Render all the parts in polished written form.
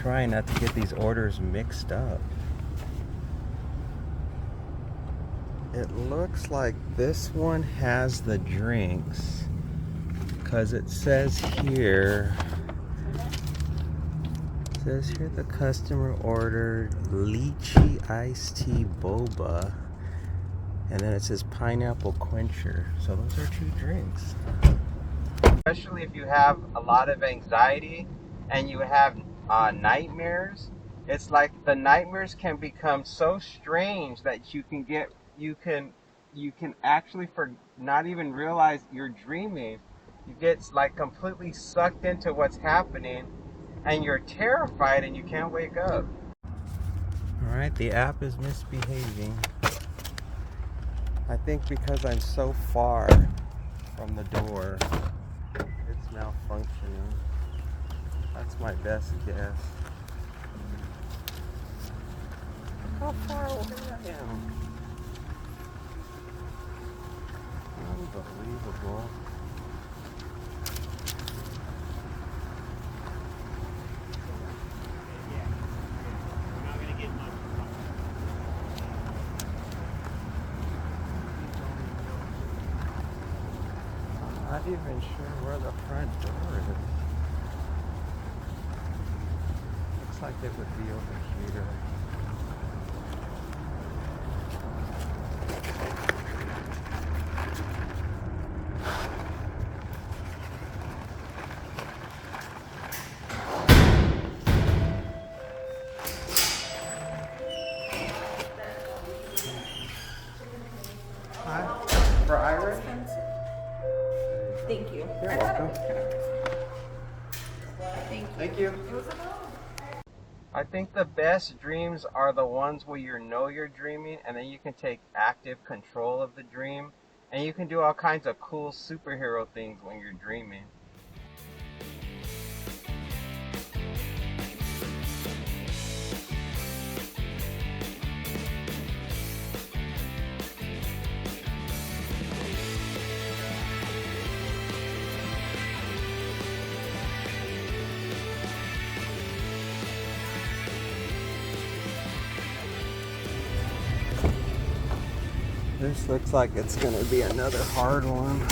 trying not to get these orders mixed up. It looks like this one has the drinks, because it says here the customer ordered lychee iced tea boba, and then it says pineapple quencher. So those are 2 drinks. Especially if you have a lot of anxiety and you have nightmares, it's like the nightmares can become so strange that you can actually, for not even realize you're dreaming. You get like completely sucked into what's happening and you're terrified and you can't wake up. All right, the app is misbehaving. I think because I'm so far from the door, it's malfunctioning. That's my best guess. How far away I am. Unbelievable. I'm not even sure where the front door is. Looks like it would be over here. Hi, for Irish? Thank you. You're welcome. Thank you. I think the best dreams are the ones where you know you're dreaming and then you can take active control of the dream, and you can do all kinds of cool superhero things when you're dreaming. This looks like it's going to be another hard one.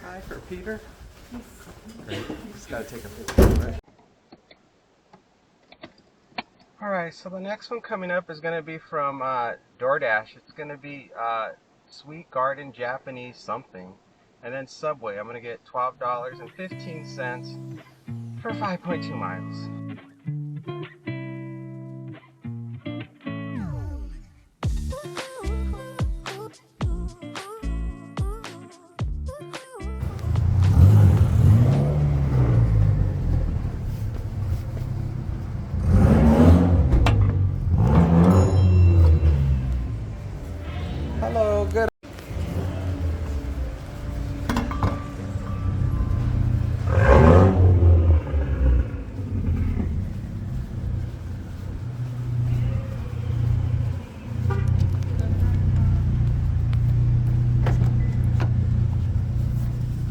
Hi, for Peter. Great. Just gotta take a picture, right? Alright, so the next one coming up is going to be from DoorDash. It's going to be Sweet Garden Japanese something. And then Subway. I'm going to get $12.15 for 5.2 miles. Hello, good.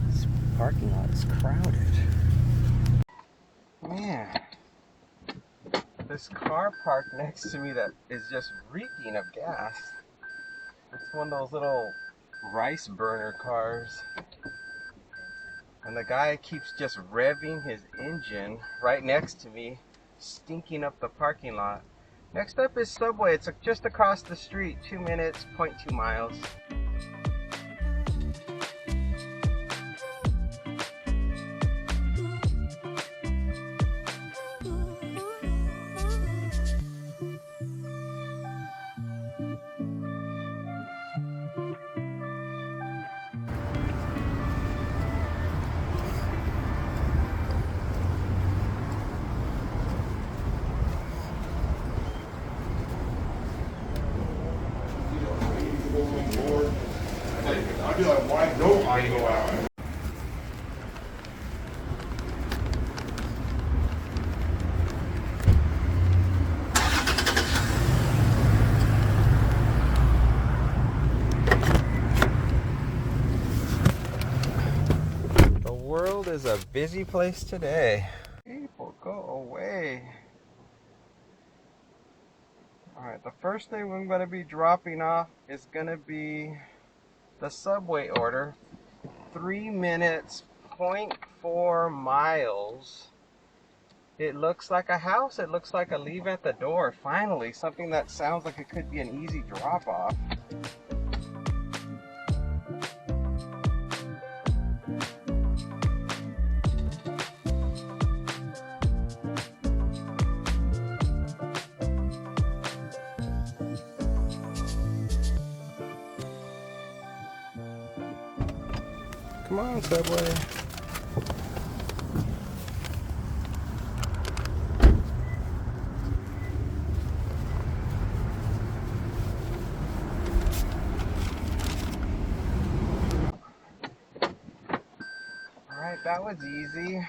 This parking lot is crowded. Man, this car parked next to me that is just reeking of gas. It's one of those little rice burner cars. And the guy keeps just revving his engine right next to me, stinking up the parking lot. Next up is Subway. It's just across the street, 2 minutes, 0.2 miles. I'd be like, why don't I go out? The world is a busy place today. People, go away. Alright, the first thing I'm going to be dropping off is going to be the Subway order. 3 minutes, 0.4 miles. It looks like a house. It looks like a leave at the door. Finally, something that sounds like it could be an easy drop off. Come on, Subway. Alright, that was easy.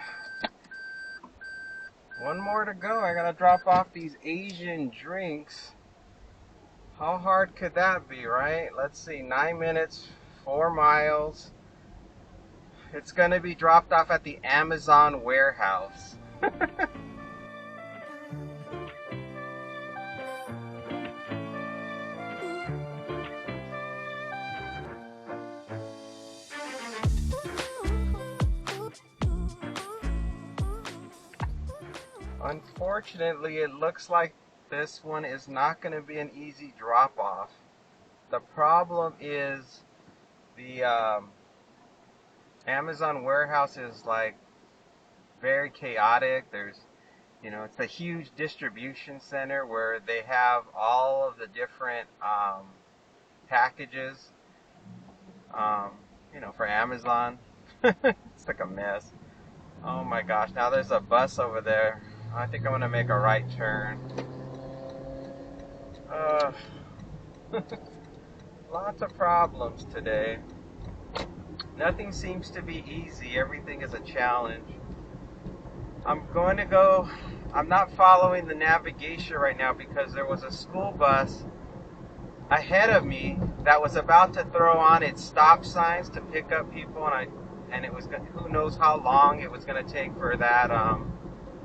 One more to go. I gotta drop off these Asian drinks. How hard could that be, right? Let's see, 9 minutes, 4 miles. It's gonna be dropped off at the Amazon warehouse. Unfortunately, it looks like this one is not going to be an easy drop off. The problem is the Amazon warehouse is like very chaotic. There's, it's a huge distribution center where they have all of the different packages, for Amazon. It's like a mess. Oh my gosh, now there's a bus over there. I think I'm gonna make a right turn. Lots of problems today. Nothing seems to be easy. Everything is a challenge. I'm not following the navigation right now because there was a school bus ahead of me that was about to throw on its stop signs to pick up people, and it was, who knows how long it was going to take for that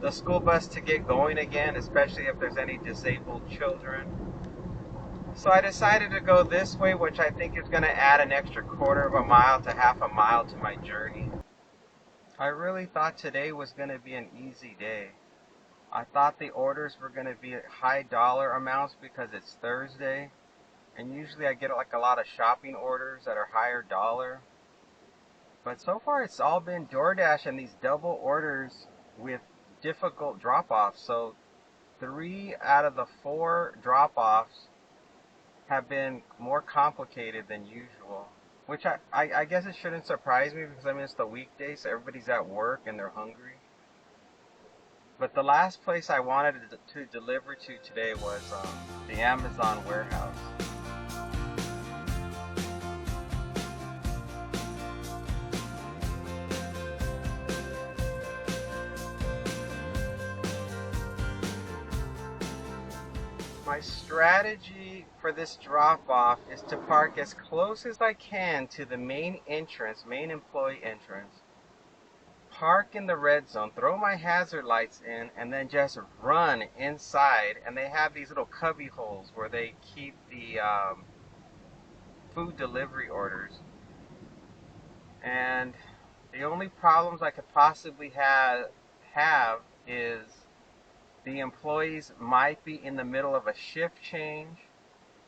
the school bus to get going again, especially if there's any disabled children. So I decided to go this way, which I think is going to add an extra quarter of a mile to half a mile to my journey. I really thought today was going to be an easy day. I thought the orders were going to be high dollar amounts because it's Thursday, and usually I get like a lot of shopping orders that are higher dollar. But so far it's all been DoorDash and these double orders with difficult drop-offs. So 3 out of the 4 drop-offs have been more complicated than usual. Which I guess it shouldn't surprise me because it's the weekday, so everybody's at work and they're hungry. But the last place I wanted to deliver to today was the Amazon warehouse. My strategy for this drop-off is to park as close as I can to the main employee entrance, park in the red zone, throw my hazard lights in, and then just run inside. And they have these little cubby holes where they keep the food delivery orders. And the only problems I could possibly have is the employees might be in the middle of a shift change,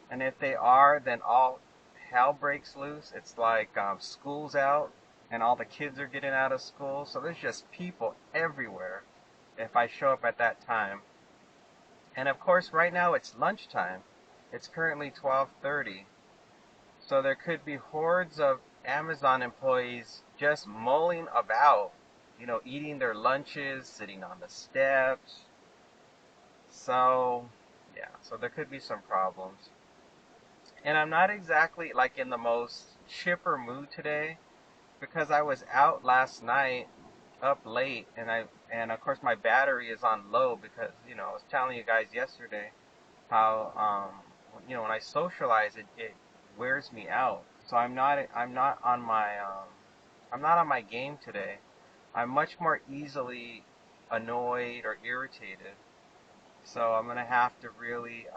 and if they are, then all hell breaks loose. It's like school's out, and all the kids are getting out of school, so there's just people everywhere if I show up at that time. And of course, right now it's lunchtime. It's currently 12:30, so there could be hordes of Amazon employees just mulling about, eating their lunches, sitting on the steps. So, yeah, so there could be some problems. And I'm not exactly like in the most chipper mood today because I was out last night up late, and of course my battery is on low because, I was telling you guys yesterday how when I socialize it wears me out. So I'm not on my game today. I'm much more easily annoyed or irritated. So I'm gonna have to really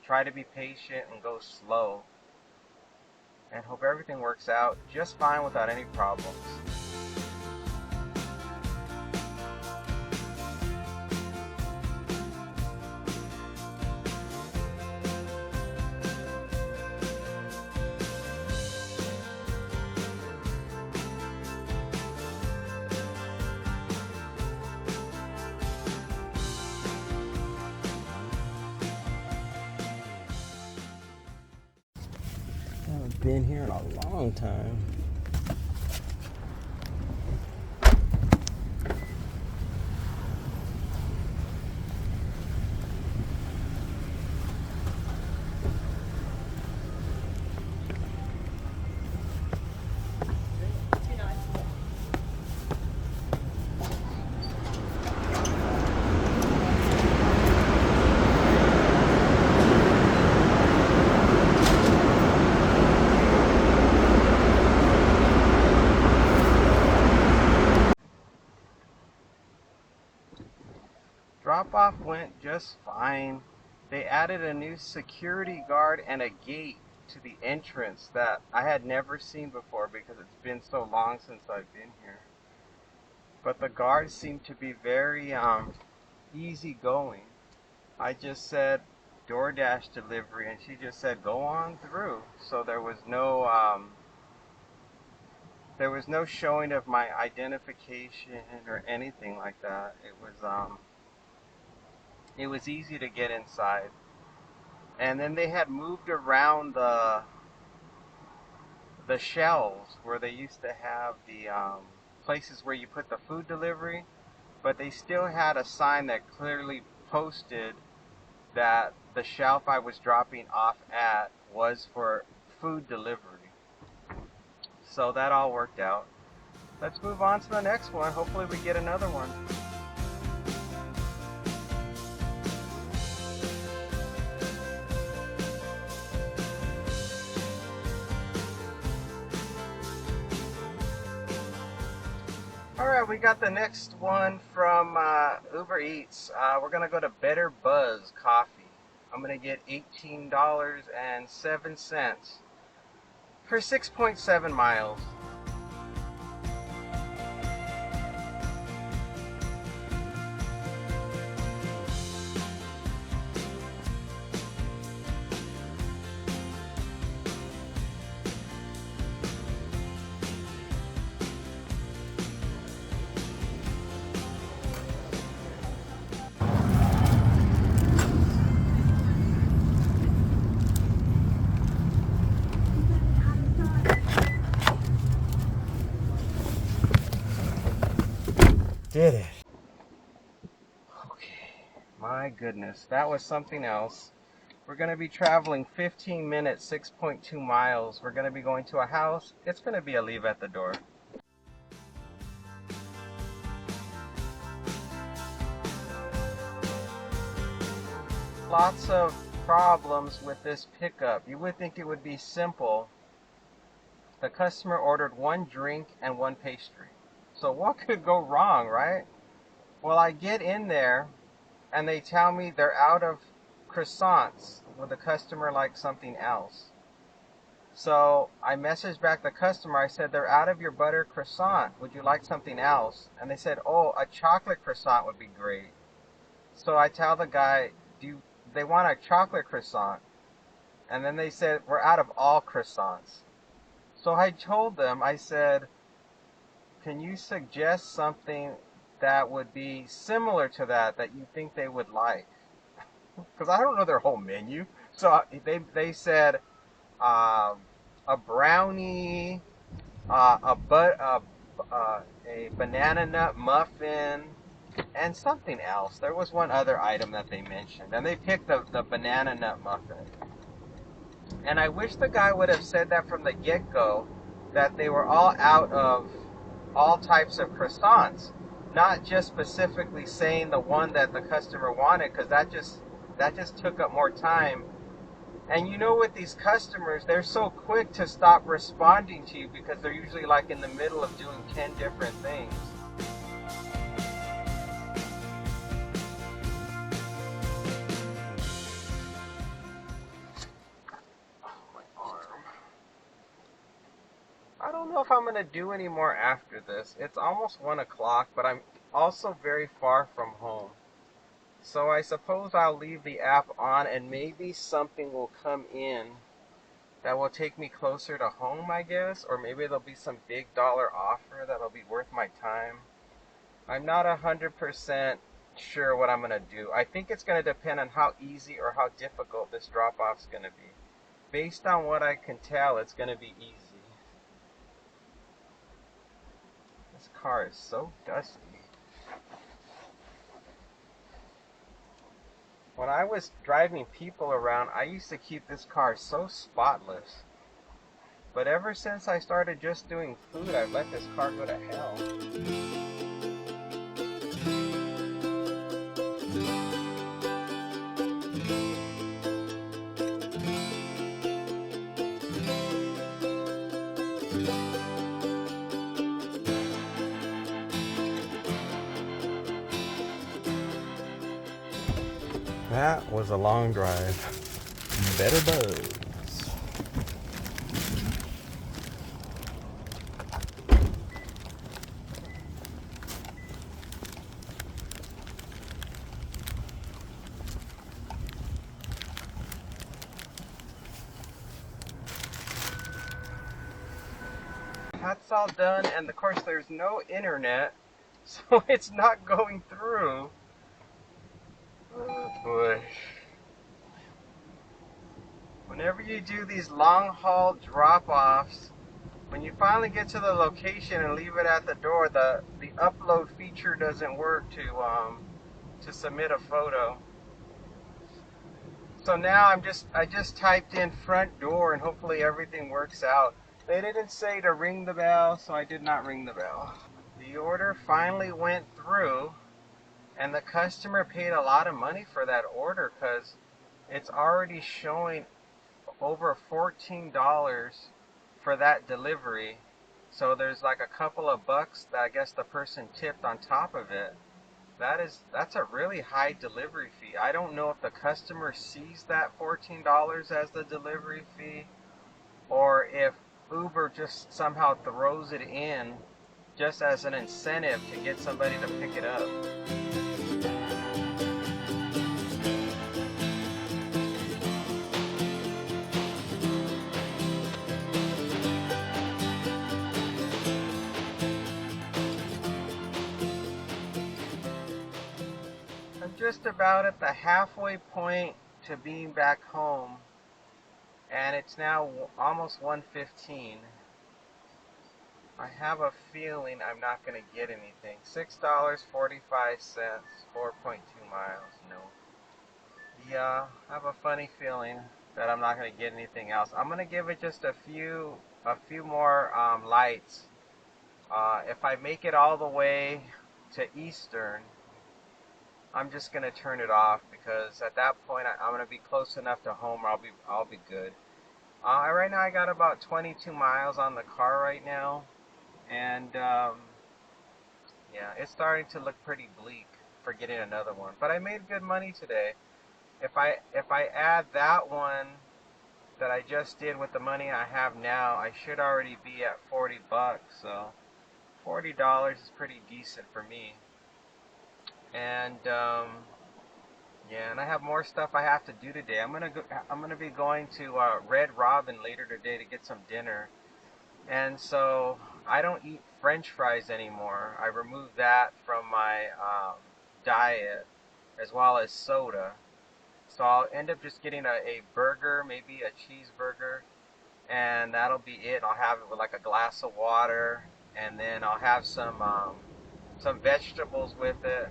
try to be patient and go slow, and hope everything works out just fine without any problems. I haven't been here in a long time. Drop off went just fine. They added a new security guard and a gate to the entrance that I had never seen before because it's been so long since I've been here. But the guards seem to be very easygoing. I just said DoorDash delivery, and she just said go on through. So there was no showing of my identification or anything like that. It was easy to get inside. And then they had moved around the shelves where they used to have the places where you put the food delivery, but they still had a sign that clearly posted that the shelf I was dropping off at was for food delivery. So that all worked out. Let's move on to the next one. Hopefully we get another one. Alright, we got the next one from Uber Eats. We're going to go to Better Buzz Coffee. I'm going to get $18.07 for 6.7 miles. Did it. Okay, my goodness, that was something else. We're going to be traveling 15 minutes, 6.2 miles. We're going to be going to a house. It's going to be a leave at the door. Lots of problems with this pickup. You would think it would be simple. The customer ordered one drink and one pastry. So what could go wrong, right? Well, I get in there and they tell me they're out of croissants. Well, the customer likes something else. So I messaged back the customer. I said, they're out of your butter croissant. Would you like something else? And they said, oh, a chocolate croissant would be great. So I tell the guy, they want a chocolate croissant? And then they said, we're out of all croissants. So I told them, I said, can you suggest something that would be similar to that you think they would like? Because I don't know their whole menu. So they said a brownie, a banana nut muffin, and something else. There was one other item that they mentioned, and they picked the banana nut muffin. And I wish the guy would have said that from the get-go, that they were all out of all types of croissants, not just specifically saying the one that the customer wanted, because that just took up more time. And you know, with these customers, they're so quick to stop responding to you because they're usually like in the middle of doing 10 different things. I don't know if I'm going to do any more after this. It's almost 1 o'clock, but I'm also very far from home. So I suppose I'll leave the app on and maybe something will come in that will take me closer to home, I guess. Or maybe there'll be some big dollar offer that'll be worth my time. I'm not 100% sure what I'm going to do. I think it's going to depend on how easy or how difficult this drop-off's going to be. Based on what I can tell, it's going to be easy. This car is so dusty. When I was driving people around, I used to keep this car so spotless. But ever since I started just doing food, I've let this car go to hell. That was a long drive. Better buzz. That's all done, and of course there's no internet, so it's not going through. Oh boy. Whenever you do these long haul drop-offs, when you finally get to the location and leave it at the door, the upload feature doesn't work to submit a photo. So now I just typed in front door and hopefully everything works out. They didn't say to ring the bell, so I did not ring the bell. The order finally went through, and the customer paid a lot of money for that order because it's already showing over $14 for that delivery. So there's like a couple of bucks that I guess the person tipped on top of it. That's a really high delivery fee. I don't know if the customer sees that $14 as the delivery fee, or if Uber just somehow throws it in just as an incentive to get somebody to pick it up. I'm just about at the halfway point to being back home, and it's now almost 1:15. I have a feeling I'm not going to get anything. $6.45, 4.2 miles. No. Yeah, I have a funny feeling that I'm not going to get anything else. I'm going to give it just a few more lights. If I make it all the way to Eastern, I'm just going to turn it off because at that point I'm going to be close enough to home where I'll be good. Right now I got about 22 miles on the car right now. And yeah, it's starting to look pretty bleak for getting another one. But I made good money today. If I add that one that I just did with the money I have now, I should already be at 40 bucks. So $40 is pretty decent for me. And yeah, and I have more stuff I have to do today. I'm gonna be going to Red Robin later today to get some dinner. And so I don't eat French fries anymore. I removed that from my diet, as well as soda. So I'll end up just getting a burger, maybe a cheeseburger, and that'll be it. I'll have it with like a glass of water, and then I'll have some vegetables with it.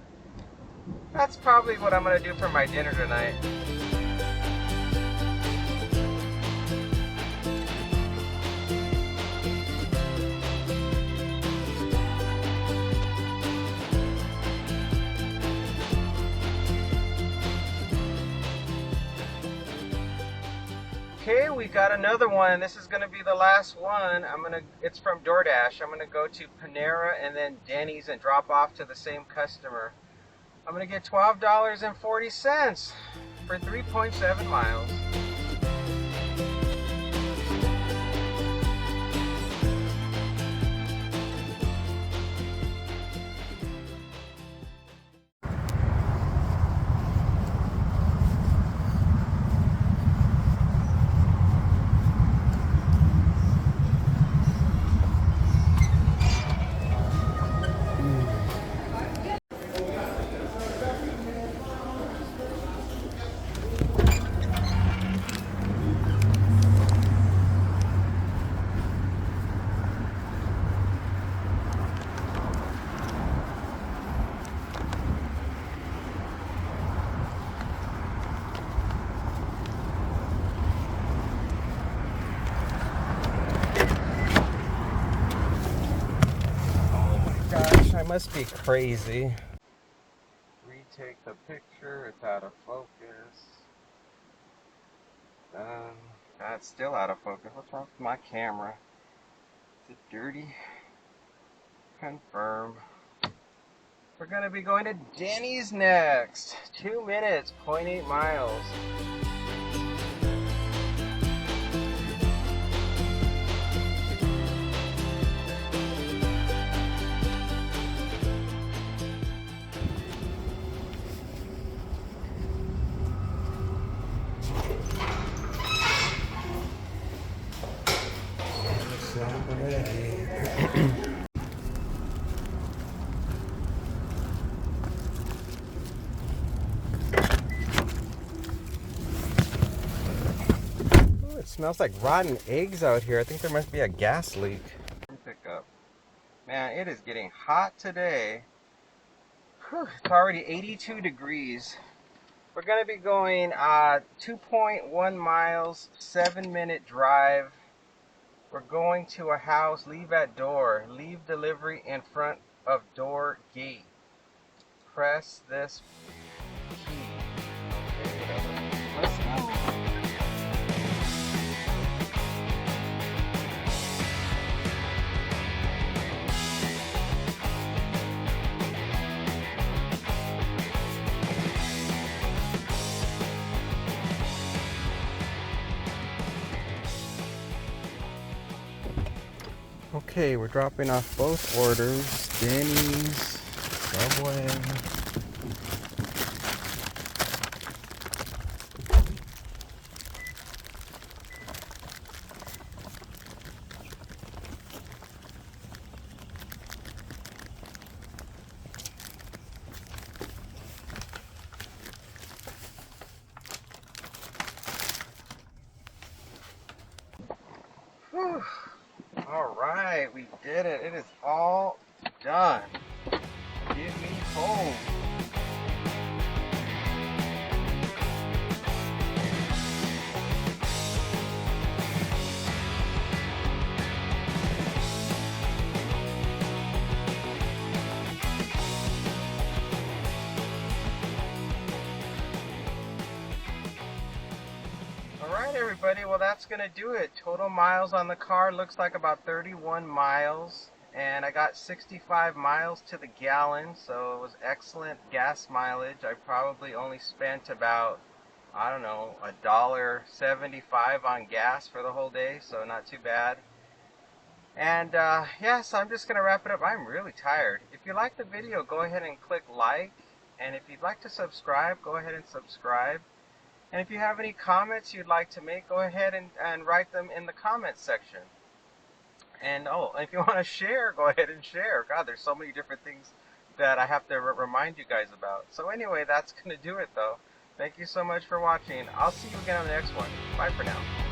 That's probably what I'm gonna do for my dinner tonight. Okay, we got another one. This is gonna be the last one. It's from DoorDash. I'm gonna go to Panera and then Denny's and drop off to the same customer. I'm gonna get $12.40 for 3.7 miles. I must be crazy. Retake the picture, it's out of focus. It's still out of focus. What's wrong with my camera? Is it dirty? Confirm. We're gonna be going to Denny's next. 2 minutes, 0.8 miles. It smells like rotten eggs out here. I think there must be a gas leak. Pickup. Man, it is getting hot today. Whew, it's already 82 degrees. We're going to be going 2.1 miles, 7-minute drive. We're going to a house, leave at door. Leave delivery in front of door gate. Press this key. Okay, whatever. Let's go. Okay, we're dropping off both orders. Denny's, Subway. Whew. All right, we did it. It is all done. Get me home. Alright everybody, well that's gonna do it. Total miles on the car looks like about 31 miles, and I got 65 miles to the gallon, so it was excellent gas mileage. I probably only spent about I don't know, $1.75 on gas for the whole day, so not too bad. And yes, I'm just gonna wrap it up. I'm really tired. If you like the video, go ahead and click like, and if you'd like to subscribe, go ahead and subscribe. And if you have any comments you'd like to make, go ahead and write them in the comments section. And oh, if you want to share, go ahead and share. God, there's so many different things that I have to remind you guys about. So anyway, that's going to do it though. Thank you so much for watching. I'll see you again on the next one. Bye for now.